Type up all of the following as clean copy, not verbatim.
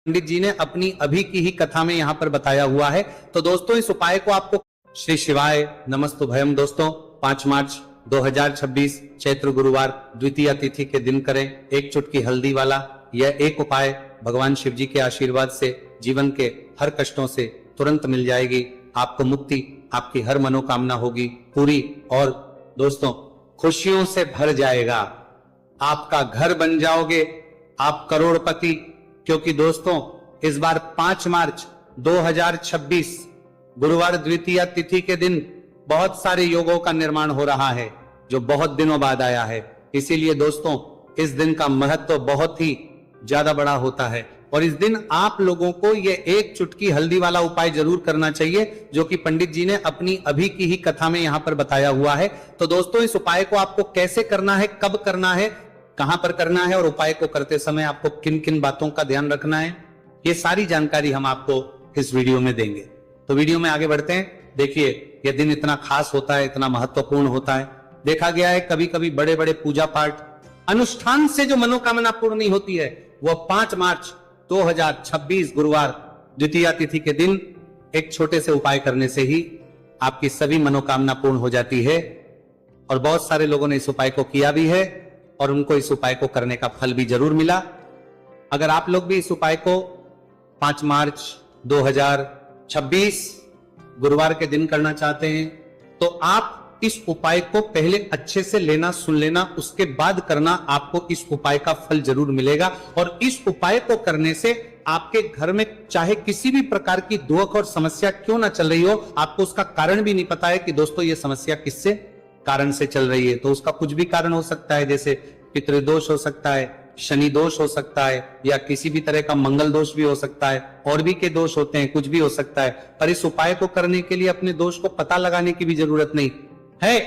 पंडित जी ने अपनी अभी की ही कथा में यहाँ पर बताया हुआ है। तो दोस्तों इस उपाय को आपको श्री शिवाय नमस्तुभयम दोस्तों 5 मार्च 2026 चैत्र गुरुवार द्वितीया तिथि के दिन करें। एक चुटकी हल्दी वाला यह एक उपाय भगवान शिव जी के आशीर्वाद से जीवन के हर कष्टों से तुरंत मिल जाएगी। आपको मुक्ति, आपकी हर मनोकामना होगी पूरी और दोस्तों खुशियों से भर जाएगा। आपका घर बन जाओगे, आप करोड़पति। क्योंकि दोस्तों इस बार 5 मार्च 2026 गुरुवार द्वितीया तिथि के दिन बहुत सारे योगों का निर्माण हो रहा है जो बहुत दिनों बाद आया है। इसीलिए दोस्तों इस दिन का महत्व बहुत ही ज्यादा बड़ा होता है और इस दिन आप लोगों को यह एक चुटकी हल्दी वाला उपाय जरूर करना चाहिए जो कि पंडित जी ने अपनी अभी की ही कथा में यहां पर बताया हुआ है। तो दोस्तों इस उपाय को आपको कैसे करना है, कब करना है, कहां पर करना है और उपाय को करते समय आपको किन किन बातों का ध्यान रखना है, ये सारी जानकारी हम आपको इस वीडियो में देंगे। तो वीडियो में आगे बढ़ते हैं। देखिए यह दिन इतना खास होता है, इतना महत्वपूर्ण होता है। देखा गया है कभी कभी बड़े बड़े पूजा पाठ अनुष्ठान से जो मनोकामना पूर्ण नहीं होती है वह 5 मार्च 2026 गुरुवार द्वितीया तिथि के दिन एक छोटे से उपाय करने से ही आपकी सभी मनोकामना पूर्ण हो जाती है। और बहुत सारे लोगों ने इस उपाय को किया भी है और उनको इस उपाय को करने का फल भी जरूर मिला। अगर आप लोग भी इस उपाय को 5 मार्च 2026 गुरुवार के दिन करना चाहते हैं तो आप इस उपाय को पहले अच्छे से लेना, सुन लेना, उसके बाद करना। आपको इस उपाय का फल जरूर मिलेगा और इस उपाय को करने से आपके घर में चाहे किसी भी प्रकार की दुख और समस्या क्यों ना चल रही हो, आपको उसका कारण भी नहीं पता है कि दोस्तों ये समस्या किससे कारण से चल रही है। तो उसका कुछ भी कारण हो सकता है, जैसे पितृदोष हो सकता है, शनि दोष हो सकता है या किसी भी तरह का मंगल दोष भी हो सकता है, और भी के दोष होते हैं, कुछ भी हो सकता है। पर इस उपाय को करने के लिए अपने दोष को पता लगाने की भी जरूरत नहीं है।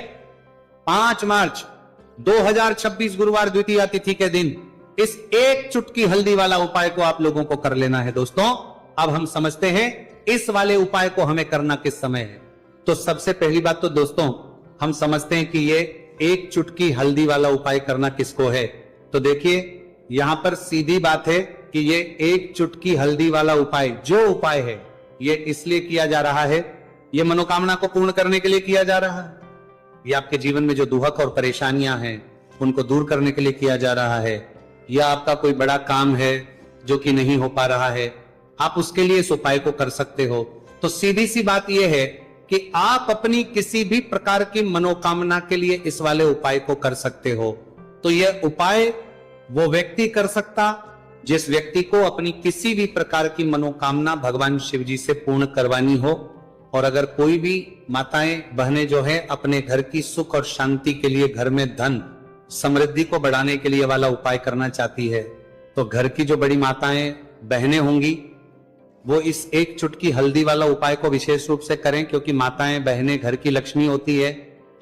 5 मार्च 2026 गुरुवार द्वितीया तिथि के दिन इस एक चुटकी हल्दी वाला उपाय को आप लोगों को कर लेना है। दोस्तों अब हम समझते हैं इस वाले उपाय को हमें करना किस समय है। तो सबसे पहली बात तो दोस्तों हम समझते हैं कि ये एक चुटकी हल्दी वाला उपाय करना किसको है। तो देखिए यहां पर सीधी बात है कि ये एक चुटकी हल्दी वाला उपाय जो उपाय है ये इसलिए किया जा रहा है, ये मनोकामना को पूर्ण करने के लिए किया जा रहा है, ये आपके जीवन में जो दुख और परेशानियां हैं उनको दूर करने के लिए किया जा रहा है, या आपका कोई बड़ा काम है जो कि नहीं हो पा रहा है, आप उसके लिए इस उपाय को कर सकते हो। तो सीधी सी बात यह है कि आप अपनी किसी भी प्रकार की मनोकामना के लिए इस वाले उपाय को कर सकते हो। तो यह उपाय वो व्यक्ति कर सकता जिस व्यक्ति को अपनी किसी भी प्रकार की मनोकामना भगवान शिव जी से पूर्ण करवानी हो। और अगर कोई भी माताएं बहनें जो है अपने घर की सुख और शांति के लिए, घर में धन समृद्धि को बढ़ाने के लिए वाला उपाय करना चाहती है तो घर की जो बड़ी माताएं बहनें होंगी वो इस एक चुटकी हल्दी वाला उपाय को विशेष रूप से करें, क्योंकि माताएं बहनें घर की लक्ष्मी होती है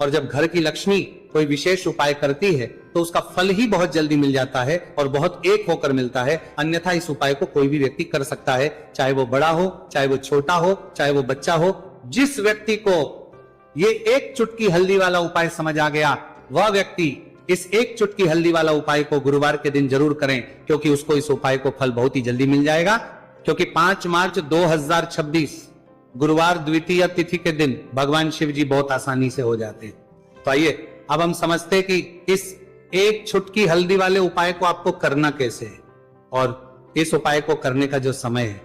और जब घर की लक्ष्मी कोई विशेष उपाय करती है तो उसका फल ही बहुत जल्दी मिल जाता है और बहुत एक होकर मिलता है। अन्यथा इस उपाय को कोई भी व्यक्ति कर सकता है, चाहे वो बड़ा हो, चाहे वो छोटा हो, चाहे वो बच्चा हो। जिस व्यक्ति को ये एक चुटकी हल्दी वाला उपाय समझ आ गया वह व्यक्ति इस एक चुटकी हल्दी वाला उपाय को गुरुवार के दिन जरूर करें, क्योंकि उसको इस उपाय को फल बहुत ही जल्दी मिल जाएगा। क्योंकि 5 मार्च 2026 गुरुवार द्वितीय तिथि के दिन भगवान शिव जी बहुत आसानी से हो जाते हैं। तो आइए अब हम समझते हैं कि इस एक चुटकी हल्दी वाले उपाय को आपको करना कैसे है और इस उपाय को करने का जो समय है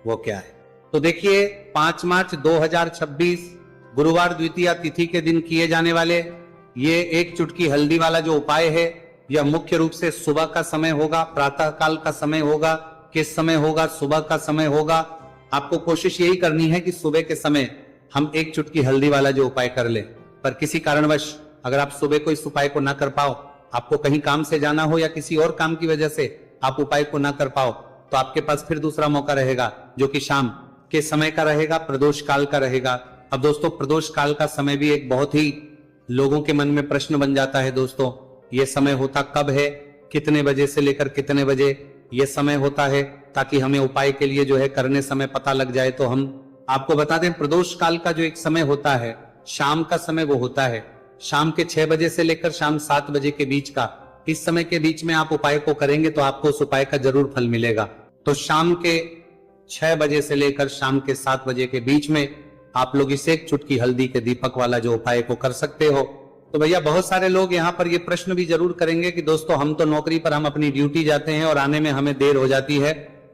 वो क्या है। तो देखिए 5 मार्च 2026 गुरुवार द्वितीय तिथि के दिन किए जाने वाले ये एक चुटकी हल्दी वाला जो उपाय है यह मुख्य रूप से सुबह का समय होगा, प्रातः काल का समय होगा। किस समय होगा? सुबह का समय होगा। आपको कोशिश यही करनी है कि सुबह के समय हम एक चुटकी हल्दी वाला जो उपाय कर ले। पर किसी कारणवश अगर आप सुबह को इस उपाय को ना कर पाओ, आपको कहीं काम से जाना हो या किसी और काम की वजह से आप उपाय को ना कर पाओ, तो आपके पास फिर दूसरा मौका रहेगा जो कि शाम के समय का रहेगा, प्रदोष काल का रहेगा। अब दोस्तों प्रदोष काल का समय भी एक बहुत ही लोगों के मन में प्रश्न बन जाता है। दोस्तों ये समय होता कब है, कितने बजे से लेकर कितने बजे ये समय होता है, ताकि हमें उपाय के लिए जो है करने समय पता लग जाए। तो हम आपको बता दें प्रदोष काल का जो एक समय होता है, शाम का समय वो होता है शाम के 6 बजे से लेकर शाम 7 बजे के बीच का। इस समय के बीच में आप उपाय को करेंगे तो आपको उस उपाय का जरूर फल मिलेगा। तो शाम के 6 बजे से लेकर शाम के 7 बजे के बीच में आप लोग इस एक चुटकी हल्दी के दीपक वाला जो उपाय को कर सकते हो। तो भैया बहुत सारे लोग यहाँ पर ये प्रश्न भी जरूर करेंगे कि दोस्तों हम तो नौकरी पर, हम अपनी ड्यूटी जाते हैं और आने में हमें देर हो जाती है,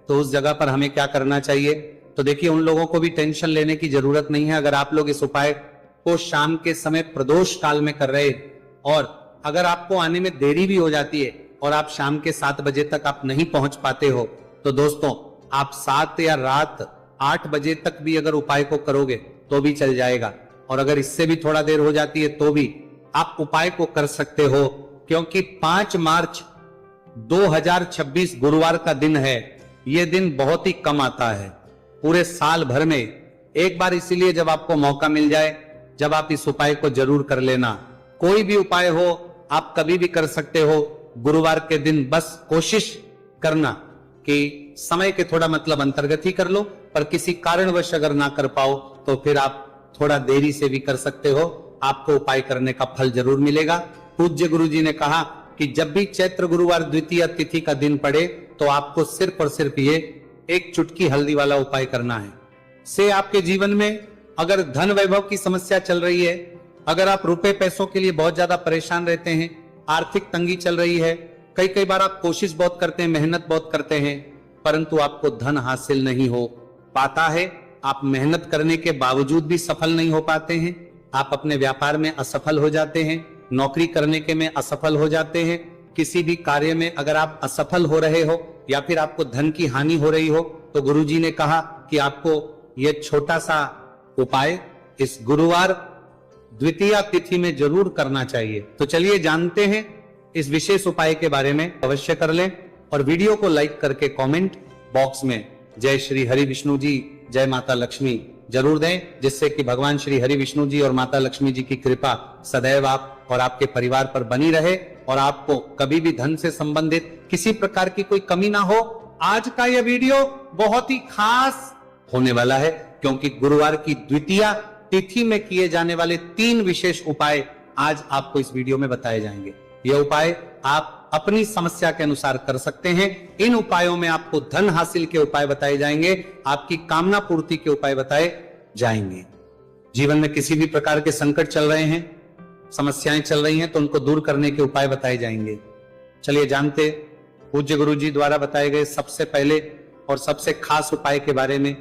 तो उस जगह पर हमें क्या करना चाहिए। तो देखिए, उन लोगों को भी टेंशन लेने की जरूरत नहीं है। अगर आप लोग इस उपाय को शाम के समय प्रदोष काल में कर रहे, और अगर आपको आने में देरी भी हो जाती है और आप शाम के 7 बजे तक आप नहीं पहुंच पाते हो, तो दोस्तों आप 7 या रात 8 बजे तक भी अगर उपाय को करोगे तो भी चल जाएगा। और अगर इससे भी थोड़ा देर हो जाती है तो भी आप उपाय को कर सकते हो, क्योंकि 5 मार्च 2026 गुरुवार का दिन है। यह दिन बहुत ही कम आता है पूरे साल भर में, एक बार। इसीलिए जब आपको मौका मिल जाए, जब आप इस उपाय को जरूर कर लेना। कोई भी उपाय हो आप कभी भी कर सकते हो, गुरुवार के दिन बस कोशिश करना कि समय के थोड़ा मतलब अंतर्गत ही कर लो, पर किसी कारणवश अगर ना कर पाओ तो फिर आप थोड़ा देरी से भी कर सकते हो, आपको उपाय करने का फल जरूर मिलेगा। पूज्य गुरु जी ने कहा कि जब भी चैत्र गुरुवार द्वितीय तिथि का दिन पड़े तो आपको सिर्फ और सिर्फ ये एक चुटकी हल्दी वाला उपाय करना है। से आपके जीवन में अगर धन वैभव की समस्या चल रही है, अगर आप रुपए पैसों के लिए बहुत ज्यादा परेशान रहते हैं, आर्थिक तंगी चल रही है, कई बार आप कोशिश बहुत करते हैं, मेहनत बहुत करते हैं, परंतु आपको धन हासिल नहीं हो पाता है, आप मेहनत करने के बावजूद भी सफल नहीं हो पाते हैं, आप अपने व्यापार में असफल हो जाते हैं, नौकरी करने के में असफल हो जाते हैं, किसी भी कार्य में अगर आप असफल हो रहे हो या फिर आपको धन की हानि हो रही हो, तो गुरुजी ने कहा कि आपको यह छोटा सा उपाय इस गुरुवार द्वितीय तिथि में जरूर करना चाहिए। तो चलिए जानते हैं इस विशेष उपाय के बारे में। अवश्य कर लें और वीडियो को लाइक करके कमेंट बॉक्स में जय श्री हरि विष्णु जी, जय माता लक्ष्मी जरूर दें, जिससे कि भगवान श्री हरि विष्णु जी और माता लक्ष्मी जी की कृपा सदैव आप और आपके परिवार पर बनी रहे और आपको कभी भी धन से संबंधित किसी प्रकार की कोई कमी ना हो। आज का यह वीडियो बहुत ही खास होने वाला है, क्योंकि गुरुवार की द्वितीय तिथि में किए जाने वाले 3 विशेष उपाय आज आपको इस वीडियो में बताए जाएंगे। यह उपाय आप अपनी समस्या के अनुसार कर सकते हैं। इन उपायों में आपको धन हासिल के उपाय बताए जाएंगे, आपकी कामना पूर्ति के उपाय बताए जाएंगे। जीवन में किसी भी प्रकार के संकट चल रहे हैं, समस्याएं चल रही हैं, तो उनको दूर करने के उपाय बताए जाएंगे। चलिए जानते पूज्य गुरु जी द्वारा बताए गए सबसे पहले और सबसे खास उपाय के बारे में।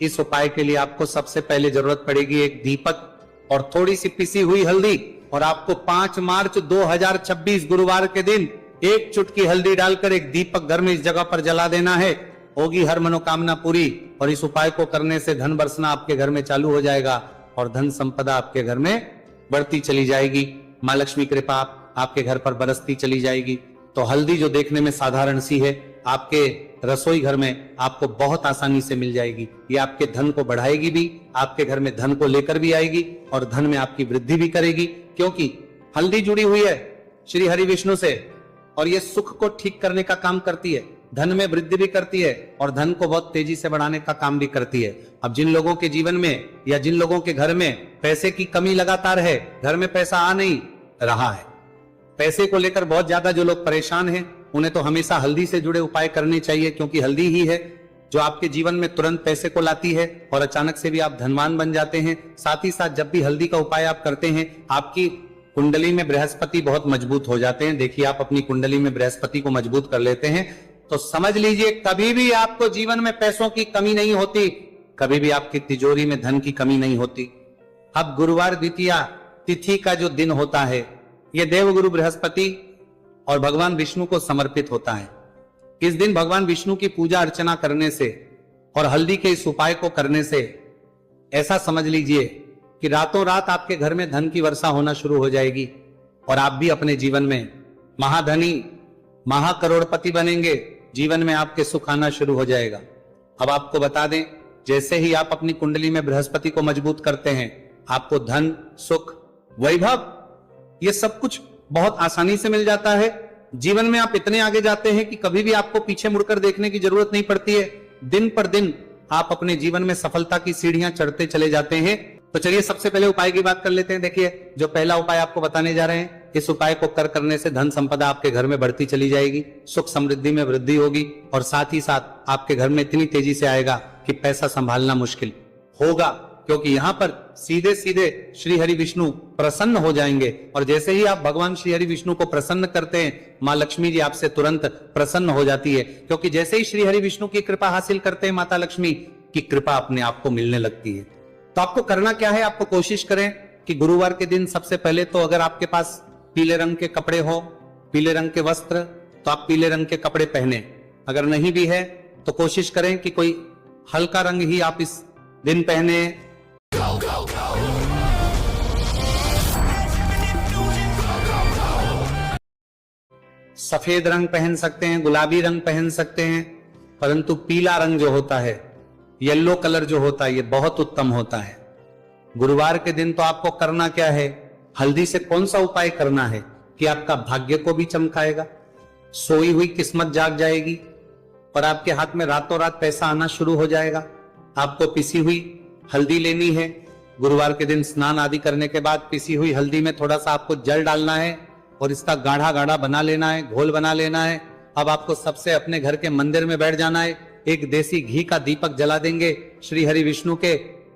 इस उपाय के लिए आपको सबसे पहले जरूरत पड़ेगी एक दीपक और थोड़ी सी पिसी हुई हल्दी, और आपको 5 मार्च 2026 गुरुवार के दिन एक चुटकी हल्दी डालकर एक दीपक घर में इस जगह पर जला देना है। होगी हर मनोकामना पूरी, और इस उपाय को करने से धन बरसना आपके घर में चालू हो जाएगा और धन संपदा आपके घर में बढ़ती चली जाएगी। माँ लक्ष्मी कृपा आपके घर पर बरसती चली जाएगी। तो हल्दी जो देखने में साधारण सी है, आपके रसोई घर में आपको बहुत आसानी से मिल जाएगी। ये आपके धन को बढ़ाएगी भी, आपके घर में धन को लेकर भी आएगी और धन में आपकी वृद्धि भी करेगी, क्योंकि हल्दी जुड़ी हुई है श्री हरि विष्णु से और ये सुख को ठीक करने का काम करती है, धन में वृद्धि भी करती है और धन को बहुत तेजी से बढ़ाने का काम भी करती है। अब जिन लोगों के जीवन में या जिन लोगों के घर में पैसे की कमी लगातार है, घर में पैसा आ नहीं रहा है, पैसे को लेकर बहुत ज्यादा जो लोग परेशान हैं, उन्हें तो हमेशा हल्दी से जुड़े उपाय करने चाहिए, क्योंकि हल्दी ही है जो आपके जीवन में तुरंत पैसे को लाती है और अचानक से भी आप धनवान बन जाते हैं। साथ ही साथ जब भी हल्दी का उपाय आप करते हैं, आपकी कुंडली में बृहस्पति बहुत मजबूत हो जाते हैं। देखिए, आप अपनी कुंडली में बृहस्पति को मजबूत कर लेते हैं तो समझ लीजिए कभी भी आपको जीवन में पैसों की कमी नहीं होती, कभी भी आपकी तिजोरी में धन की कमी नहीं होती। अब गुरुवार द्वितीय तिथि का जो दिन होता है, यह देवगुरु बृहस्पति और भगवान विष्णु को समर्पित होता है। इस दिन भगवान विष्णु की पूजा अर्चना करने से और हल्दी के इस उपाय को करने से ऐसा समझ लीजिए कि रातों रात आपके घर में धन की वर्षा होना शुरू हो जाएगी और आप भी अपने जीवन में महाधनी महाकरोड़पति बनेंगे। जीवन में आपके सुख आना शुरू हो जाएगा। अब आपको बता दें, जैसे ही आप अपनी कुंडली में बृहस्पति को मजबूत करते हैं, आपको धन, सुख, वैभव, ये सब कुछ बहुत आसानी से मिल जाता है। जीवन में आप इतने आगे जाते हैं कि कभी भी आपको पीछे मुड़कर देखने की जरूरत नहीं पड़ती है। दिन पर दिन आप अपने जीवन में सफलता की सीढ़ियां चढ़ते चले जाते हैं। तो चलिए सबसे पहले उपाय की बात कर लेते हैं। देखिए, जो पहला उपाय आपको बताने जा रहे हैं, इस उपाय को करने से धन संपदा आपके घर में बढ़ती चली जाएगी, सुख समृद्धि में वृद्धि होगी और साथ ही साथ आपके घर में इतनी तेजी से आएगा कि पैसा संभालना मुश्किल होगा, क्योंकि यहां पर सीधे सीधे श्री हरि विष्णु प्रसन्न हो जाएंगे। और जैसे ही आप भगवान श्री हरि विष्णु को प्रसन्न करते हैं, मां लक्ष्मी जी आपसे तुरंत प्रसन्न हो जाती है, क्योंकि जैसे ही श्री हरि विष्णु की कृपा हासिल करते हैं, माता लक्ष्मी की कृपा अपने आप को मिलने लगती है। तो आपको करना क्या है, आपको कोशिश करें कि गुरुवार के दिन सबसे पहले तो अगर आपके पास पीले रंग के कपड़े हो, पीले रंग के वस्त्र, तो आप पीले रंग के कपड़े पहने। अगर नहीं भी है तो कोशिश करें कि कोई हल्का रंग ही आप इस दिन पहने। सफेद रंग पहन सकते हैं, गुलाबी रंग पहन सकते हैं, परंतु पीला रंग जो होता है, येलो कलर जो होता है, ये बहुत उत्तम होता है। गुरुवार के दिन तो आपको करना क्या है, हल्दी से कौन सा उपाय करना है कि आपका भाग्य को भी चमकाएगा, सोई हुई किस्मत जाग जाएगी और आपके हाथ में रातों रात पैसा आना शुरू हो जाएगा। आपको पिसी हुई हल्दी लेनी है। गुरुवार के दिन स्नान आदि करने के बाद पिसी हुई हल्दी में थोड़ा सा आपको जल डालना है और इसका गाढ़ा गाढ़ा बना लेना है, घोल बना लेना है। अब आपको सबसे अपने घर के मंदिर में बैठ जाना है, एक देसी घी का दीपक जला देंगे श्री हरि विष्णु के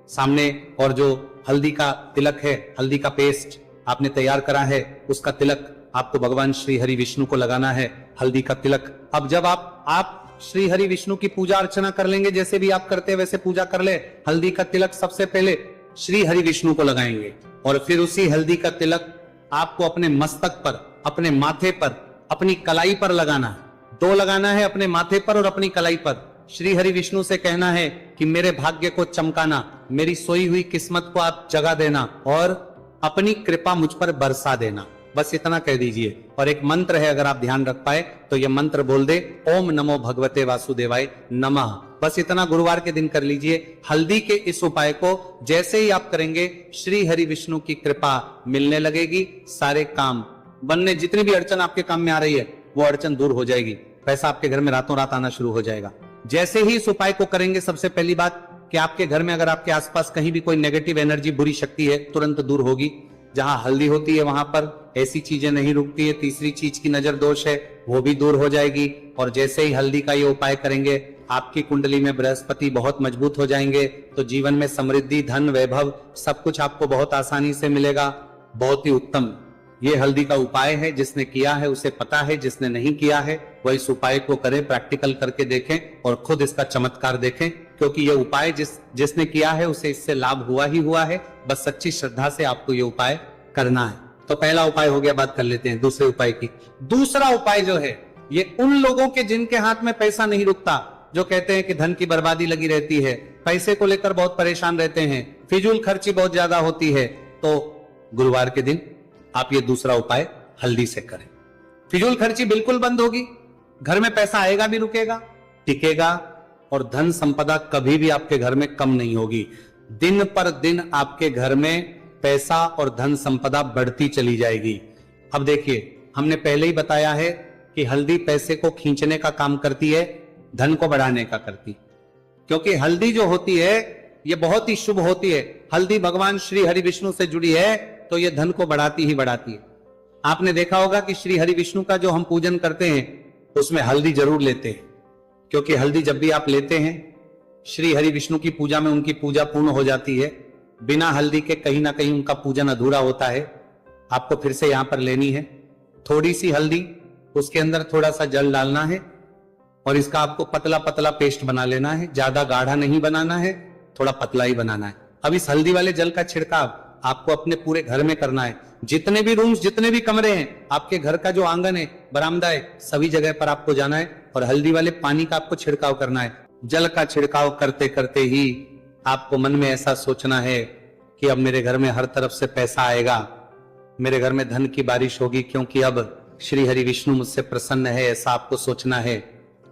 सामने, और जो हल्दी का तिलक है, हल्दी का पेस्ट आपने तैयार करा है, उसका तिलक आपको भगवान श्री हरि विष्णु को लगाना है, हल्दी का तिलक। अब जब आप श्री हरि विष्णु की पूजा अर्चना कर लेंगे, जैसे भी आप करते हैं वैसे पूजा कर ले। हल्दी का तिलक सबसे पहले श्री हरि विष्णु को लगाएंगे और फिर उसी हल्दी का तिलक आपको अपने मस्तक पर, अपने माथे पर, अपनी कलाई पर लगाना है। 2 लगाना है, अपने माथे पर और अपनी कलाई पर। श्री हरि विष्णु से कहना है कि मेरे भाग्य को चमकाना, मेरी सोई हुई किस्मत को आप जगा देना और अपनी कृपा मुझ पर बरसा देना। बस इतना कह दीजिए। और एक मंत्र है, अगर आप ध्यान रख पाए तो ये मंत्र बोल दे, ओम नमो भगवते वासुदेवाय नमः। बस इतना गुरुवार के दिन कर लीजिए। हल्दी के इस उपाय को जैसे ही आप करेंगे, श्री हरि विष्णु की कृपा मिलने लगेगी, सारे काम बनने, जितनी भी अड़चन आपके काम में आ रही है वो अड़चन दूर हो जाएगी, पैसा आपके घर में रातों रात आना शुरू हो जाएगा। जैसे ही इस उपाय को करेंगे, सबसे पहली बात कि आपके घर में अगर आपके आसपास कहीं भी कोई नेगेटिव एनर्जी, बुरी शक्ति है, तुरंत दूर होगी। जहां हल्दी होती है वहां पर ऐसी चीजें नहीं रुकती है। तीसरी चीज की नजर दोष है, वो भी दूर हो जाएगी। और जैसे ही हल्दी का ये उपाय करेंगे, आपकी कुंडली में बृहस्पति बहुत मजबूत हो जाएंगे, तो जीवन में समृद्धि, धन, वैभव सब कुछ आपको बहुत आसानी से मिलेगा। बहुत ही उत्तम ये हल्दी का उपाय है। जिसने किया है उसे पता है, जिसने नहीं किया है वह इस उपाय को करे, प्रैक्टिकल करके देखें और खुद इसका चमत्कार देखें, क्योंकि यह उपाय जिसने किया है उसे इससे लाभ हुआ ही हुआ है। बस सच्ची श्रद्धा से आपको यह उपाय करना है। तो पहला उपाय हो गया, बात कर लेते हैं दूसरे उपाय की। दूसरा उपाय जो है, ये उन लोगों के जिनके हाथ में पैसा नहीं रुकता, जो कहते हैं कि धन की बर्बादी लगी रहती है, पैसे को लेकर बहुत परेशान रहते हैं, फिजूल खर्ची बहुत ज्यादा होती है, तो गुरुवार के दिन आप ये दूसरा उपाय हल्दी से करें। फिजूल खर्ची बिल्कुल बंद होगी, घर में पैसा आएगा भी, रुकेगा, टिकेगा, और धन संपदा कभी भी आपके घर में कम नहीं होगी। दिन पर दिन आपके घर में पैसा और धन संपदा बढ़ती चली जाएगी। अब देखिए, हमने पहले ही बताया है कि हल्दी पैसे को खींचने का काम करती है, धन को बढ़ाने का करती, क्योंकि हल्दी जो होती है ये बहुत ही शुभ होती है। हल्दी भगवान श्री हरि विष्णु से जुड़ी है, तो ये धन को बढ़ाती ही बढ़ाती है। आपने देखा होगा कि श्री हरि विष्णु का जो हम पूजन करते हैं उसमें हल्दी जरूर लेते हैं, क्योंकि हल्दी जब भी आप लेते हैं, श्री हरि विष्णु की पूजा में उनकी पूजा पूर्ण हो जाती है। बिना हल्दी के कहीं ना कहीं उनका पूजन अधूरा होता है। आपको फिर से यहां पर लेनी है थोड़ी सी हल्दी, उसके अंदर थोड़ा सा जल डालना है और इसका आपको पतला पतला पेस्ट बना लेना है। ज्यादा गाढ़ा नहीं बनाना है, थोड़ा पतला ही बनाना है। अब इस हल्दी वाले जल का छिड़काव आपको अपने पूरे घर में करना है। जितने भी रूम्स, जितने भी कमरे हैं, आपके घर का जो आंगन है, बरामदा है, सभी जगह पर आपको जाना है और हल्दी वाले पानी का आपको छिड़काव करना है। जल का छिड़काव करते करते ही आपको मन में ऐसा सोचना है कि अब मेरे घर में हर तरफ से पैसा आएगा, मेरे घर में धन की बारिश होगी, क्योंकि अब श्री हरि विष्णु मुझसे प्रसन्न है, ऐसा आपको सोचना है।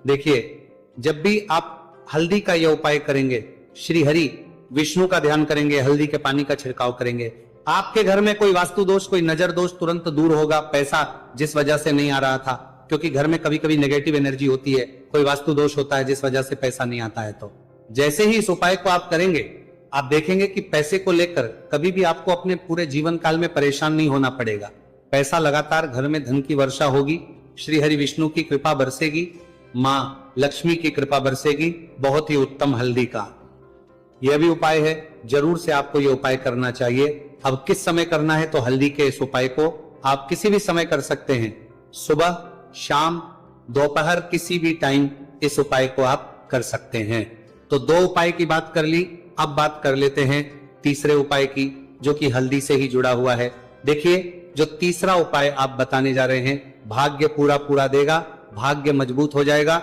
देखिए, जब भी आप हल्दी का यह उपाय करेंगे, श्री हरि विष्णु का ध्यान करेंगे, हल्दी के पानी का छिड़काव करेंगे, आपके घर में कोई वास्तु दोष, कोई नजर दोष तुरंत दूर होगा। पैसा जिस वजह से नहीं आ रहा था, क्योंकि घर में कभी कभी नेगेटिव एनर्जी होती है, कोई वास्तु दोष होता है जिस वजह से पैसा नहीं आता है, तो जैसे ही इस उपाय को आप करेंगे, आप देखेंगे कि पैसे को लेकर कभी भी आपको अपने पूरे जीवन काल में परेशान नहीं होना पड़ेगा। पैसा लगातार घर में धन की वर्षा होगी, श्री हरि विष्णु की कृपा बरसेगी, मां लक्ष्मी की कृपा बरसेगी। बहुत ही उत्तम हल्दी का यह भी उपाय है, जरूर से आपको यह उपाय करना चाहिए। अब किस समय करना है, तो हल्दी के इस उपाय को आप किसी भी समय कर सकते हैं, सुबह, शाम, दोपहर, किसी भी टाइम इस उपाय को आप कर सकते हैं। तो 2 उपाय की बात कर ली, अब बात कर लेते हैं तीसरे उपाय की, जो कि हल्दी से ही जुड़ा हुआ है। देखिए, जो तीसरा उपाय आप बताने जा रहे हैं, भाग्य पूरा देगा, भाग्य मजबूत हो जाएगा,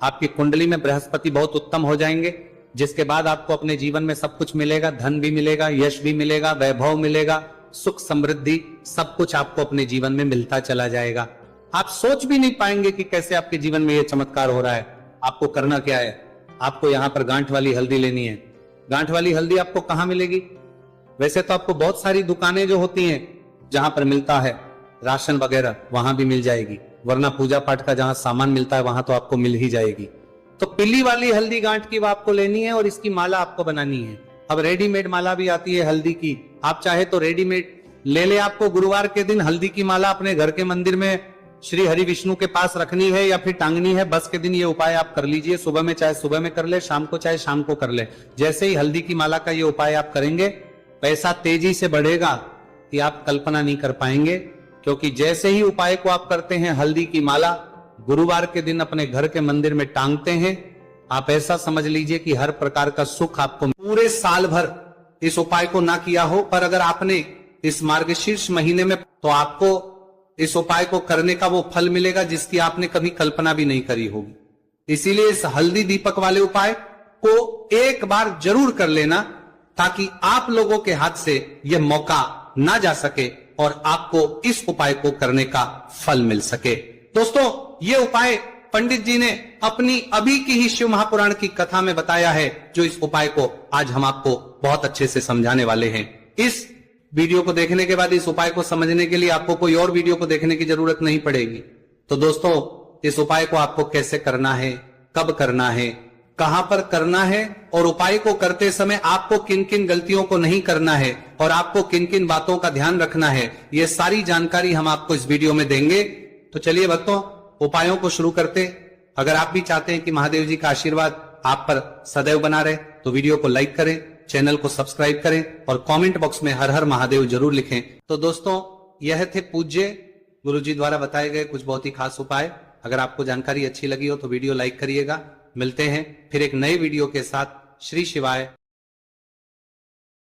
आपकी कुंडली में बृहस्पति बहुत उत्तम हो जाएंगे, जिसके बाद आपको अपने जीवन में सब कुछ मिलेगा, धन भी मिलेगा, यश भी मिलेगा, वैभव मिलेगा, सुख समृद्धि सब कुछ आपको अपने जीवन में मिलता चला जाएगा। आप सोच भी नहीं पाएंगे कि कैसे आपके जीवन में यह चमत्कार हो रहा है। आपको करना क्या है, आपको यहां पर गांठ वाली हल्दी लेनी है। गांठ वाली हल्दी आपको कहां मिलेगी? वैसे तो आपको बहुत सारी दुकानें जो होती हैं जहां पर मिलता है राशन वगैरह, वहां भी मिल जाएगी, वरना पूजा पाठ का जहां सामान मिलता है वहां तो आपको मिल ही जाएगी। तो पीली वाली हल्दी गांठ की वो आपको लेनी है और इसकी माला आपको बनानी है। अब रेडीमेड माला भी आती है हल्दी की, आप चाहे तो रेडीमेड ले ले। आपको गुरुवार के दिन हल्दी की माला अपने घर के मंदिर में श्री हरि विष्णु के पास रखनी है या फिर टांगनी है, बस के दिन ये उपाय आप कर लीजिए। सुबह में चाहे सुबह में कर ले, शाम को चाहे शाम को कर ले। जैसे ही हल्दी की माला का ये उपाय आप करेंगे, पैसा तेजी से बढ़ेगा कि आप कल्पना नहीं कर पाएंगे। क्योंकि जैसे ही उपाय को आप करते हैं, हल्दी की माला गुरुवार के दिन अपने घर के मंदिर में टांगते हैं, आप ऐसा समझ लीजिए कि हर प्रकार का सुख आपको, पूरे साल भर इस उपाय को ना किया हो, पर अगर आपने इस मार्गशीर्ष महीने में, तो आपको इस उपाय को करने का वो फल मिलेगा जिसकी आपने कभी कल्पना भी नहीं करी होगी। इसीलिए इस हल्दी दीपक वाले उपाय को एक बार जरूर कर लेना, ताकि आप लोगों के हाथ से यह मौका ना जा सके और आपको इस उपाय को करने का फल मिल सके। दोस्तों, ये उपाय पंडित जी ने अपनी अभी की ही शिव महापुराण की कथा में बताया है, जो इस उपाय को आज हम आपको बहुत अच्छे से समझाने वाले हैं। इस वीडियो को देखने के बाद इस उपाय को समझने के लिए आपको कोई और वीडियो को देखने की जरूरत नहीं पड़ेगी। तो दोस्तों, इस उपाय को आपको कैसे करना है, कब करना है, कहां पर करना है, और उपाय को करते समय आपको किन किन गलतियों को नहीं करना है और आपको किन किन बातों का ध्यान रखना है, ये सारी जानकारी हम आपको इस वीडियो में देंगे। तो चलिए भक्तों, उपायों को शुरू करते। अगर आप भी चाहते हैं कि महादेव जी का आशीर्वाद आप पर सदैव बना रहे, तो वीडियो को लाइक करें, चैनल को सब्सक्राइब करें और कमेंट बॉक्स में हर हर महादेव जरूर लिखें। तो दोस्तों, यह थे पूज्य गुरुजी द्वारा बताए गए कुछ बहुत ही खास उपाय। अगर आपको जानकारी अच्छी लगी हो तो वीडियो लाइक करिएगा। मिलते हैं फिर एक नए वीडियो के साथ। श्री शिवाय।